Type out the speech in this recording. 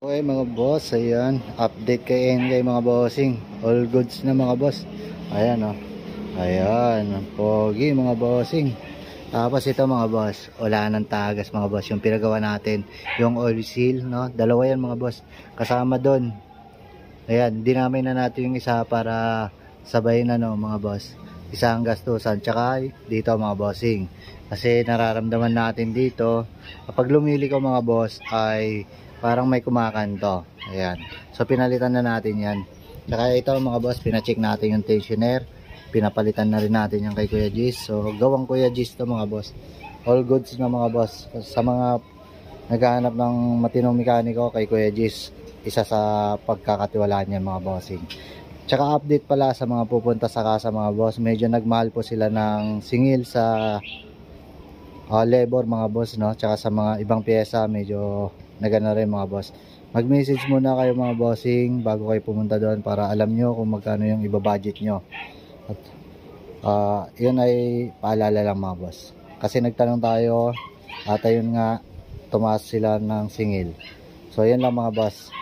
Okay mga boss, ayan, update kay NK mga bossing. All goods na mga boss. Ayan oh. Ayan, pogi mga bossing. Tapos ito mga boss, wala ng tagas mga boss, yung pinagawa natin, yung oil seal, no? Dalawa yan mga boss. Kasama doon. Ayan, dinamay na natin yung isa para sabay na no mga boss. Isa ang gastusan, tsaka dito mga bossing. Kasi nararamdaman natin dito, kapag lumili ko mga boss ay parang may kumakanto. Ayan. So pinalitan na natin yan. Tsaka ito mga boss, pinacheck natin yung tensioner. Pinapalitan na rin natin yung kay Kuya Gis. So gawang Kuya Gis to mga boss. All goods na mga boss. Sa mga naghahanap ng matinong mekaniko kay Kuya Gis, isa sa pagkakatiwalaan niya mga bossing. Tsaka update pala sa mga pupunta sa casa mga boss, medyo nagmahal po sila ng singil sa labor mga boss, no? Tsaka sa mga ibang pyesa medyo nagana rin mga boss. Mag-message muna kayo mga bossing bago kayo pumunta doon para alam nyo kung magkano yung iba-budget nyo. At yun ay paalala lang mga boss. Kasi nagtanong tayo at ayun nga, tumaas sila ng singil. So yan lang mga boss.